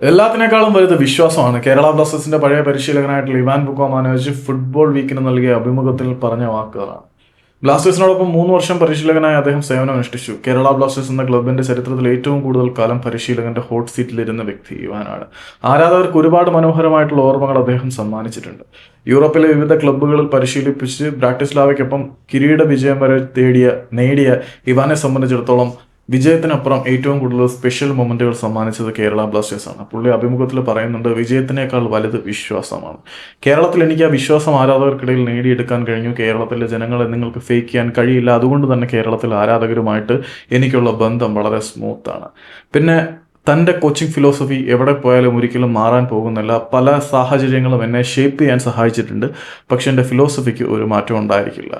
എല്ലാത്തിനേക്കാളും വലുത് വിശ്വാസമാണ്. കേരള ബ്ലാസ്റ്റേഴ്സിന്റെ പഴയ പരിശീലകനായിട്ടുള്ള ഇവാൻ ബുക്കോ മാനോവിച്ച് ഫുട്ബോൾ വീക്കിന് നൽകിയ അഭിമുഖത്തിൽ പറഞ്ഞ വാക്കുകളാണ്. ബ്ലാസ്റ്റേഴ്സിനോടൊപ്പം 3 വർഷം പരിശീലകനായി അദ്ദേഹം സേവനമനുഷ്ഠിച്ചു. കേരള ബ്ലാസ്റ്റേഴ്സ് എന്ന ക്ലബിന്റെ ചരിത്രത്തിൽ ഏറ്റവും കൂടുതൽ കാലം പരിശീലകന്റെ ഹോട്ട് സീറ്റിലിരുന്ന വ്യക്തി ഇവാനാണ്. ആരാധകർക്ക് ഒരുപാട് മനോഹരമായിട്ടുള്ള ഓർമ്മകൾ അദ്ദേഹം സമ്മാനിച്ചിട്ടുണ്ട്. യൂറോപ്പിലെ വിവിധ ക്ലബ്ബുകളിൽ പരിശീലിപ്പിച്ച് ബ്രാറ്റിസ്ലാവയ്ക്കൊപ്പം കിരീട വിജയം വരെ നേടിയ ഇവാനെ സംബന്ധിച്ചിടത്തോളം വിജയത്തിനപ്പുറം ഏറ്റവും കൂടുതൽ സ്പെഷ്യൽ മൊമെന്റുകൾ സമ്മാനിച്ചത് കേരള ബ്ലാസ്റ്റേഴ്സാണ്. പുള്ളി അഭിമുഖത്തിൽ പറയുന്നുണ്ട്, വിജയത്തിനേക്കാൾ വലുത് വിശ്വാസമാണ്. കേരളത്തിൽ എനിക്ക് ആ വിശ്വാസം ആരാധകർക്കിടയിൽ നേടിയെടുക്കാൻ കഴിഞ്ഞു. കേരളത്തിലെ ജനങ്ങളെ നിങ്ങൾക്ക് ഫേക്ക് ചെയ്യാൻ കഴിയില്ല. അതുകൊണ്ട് തന്നെ കേരളത്തിലെ ആരാധകരുമായിട്ട് എനിക്കുള്ള ബന്ധം വളരെ സ്മൂത്താണ്. പിന്നെ തൻ്റെ കോച്ചിങ് ഫിലോസഫി എവിടെ പോയാലും ഒരിക്കലും മാറാൻ പോകുന്നില്ല. പല സാഹചര്യങ്ങളും എന്നെ ഷേപ്പ് ചെയ്യാൻ സഹായിച്ചിട്ടുണ്ട്. പക്ഷെ എൻ്റെ ഫിലോസഫിക്ക് ഒരു മാറ്റം ഉണ്ടായിരിക്കില്ല.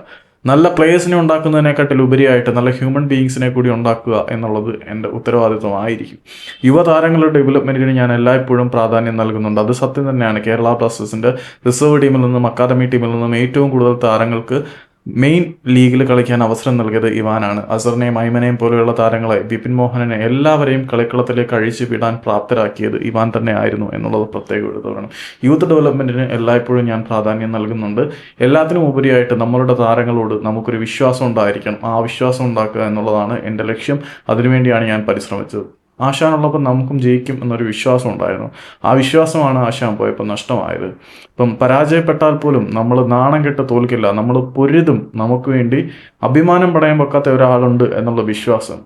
നല്ല പ്ലേയേഴ്സിനെ ഉണ്ടാക്കുന്നതിനെക്കാട്ടിൽ ഉപരിയായിട്ട് നല്ല ഹ്യൂമൻ ബീയിങ്സിനെ കൂടി ഉണ്ടാക്കുക എന്നുള്ളത് എൻ്റെ ഉത്തരവാദിത്വമായിരിക്കും. യുവതാരങ്ങളുടെ ഡെവലപ്മെൻറ്റിന് ഞാൻ എല്ലായ്പ്പോഴും പ്രാധാന്യം നൽകുന്നുണ്ട്. അത് സത്യം തന്നെയാണ്. കേരള ബ്ലാസ്റ്റേഴ്സിൻ്റെ റിസർവ് ടീമിൽ നിന്നും അക്കാദമി ടീമിൽ നിന്നും ഏറ്റവും കൂടുതൽ താരങ്ങൾക്ക് മെയിൻ ലീഗിൽ കളിക്കാൻ അവസരം നൽകിയത് ഇവാനാണ്. അസറിനെയും ഐമനെയും പോലെയുള്ള താരങ്ങളെ, ബിപിൻ മോഹനനെ, എല്ലാവരെയും കളിക്കളത്തിലേക്ക് അഴിച്ചു വിടാൻ പ്രാപ്തരാക്കിയത് ഇവാൻ തന്നെ ആയിരുന്നു എന്നുള്ളത് പ്രത്യേകം എടുത്തു പറയണം. യൂത്ത് ഡെവലപ്മെൻറ്റിന് എല്ലായ്പ്പോഴും ഞാൻ പ്രാധാന്യം നൽകുന്നുണ്ട്. എല്ലാത്തിനും ഉപരിയായിട്ട് നമ്മളുടെ താരങ്ങളോട് നമുക്കൊരു വിശ്വാസം ഉണ്ടായിരിക്കണം. ആ വിശ്വാസം ഉണ്ടാക്കുക എന്നുള്ളതാണ് എൻ്റെ ലക്ഷ്യം. അതിനുവേണ്ടിയാണ് ഞാൻ പരിശ്രമിച്ചത്. ആശാനുള്ളപ്പോൾ നമുക്കും ജയിക്കും എന്നൊരു വിശ്വാസം ഉണ്ടായിരുന്നു. ആ വിശ്വാസമാണ് ആശാൻ പോയപ്പോൾ നഷ്ടമായത്. ഇപ്പം പരാജയപ്പെട്ടാൽ പോലും നമ്മൾ നാണം കെട്ട് തോൽക്കില്ല. നമ്മൾ പൊരുതും. നമുക്ക് വേണ്ടി അഭിമാനം പണയം വെക്കാത്ത ഒരാളുണ്ട് എന്നുള്ള വിശ്വാസം.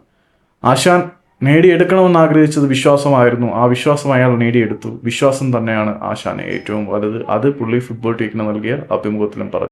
ആശാൻ നേടിയെടുക്കണമെന്ന് ആഗ്രഹിച്ചത് വിശ്വാസമായിരുന്നു. ആ വിശ്വാസം അയാൾ നേടിയെടുത്തു. വിശ്വാസം തന്നെയാണ് ആശാന് ഏറ്റവും വലുത്. അത് പുള്ളി ഫുട്ബോൾ ടീക്കിന് നൽകിയ അഭിമുഖത്തിലും പറഞ്ഞു.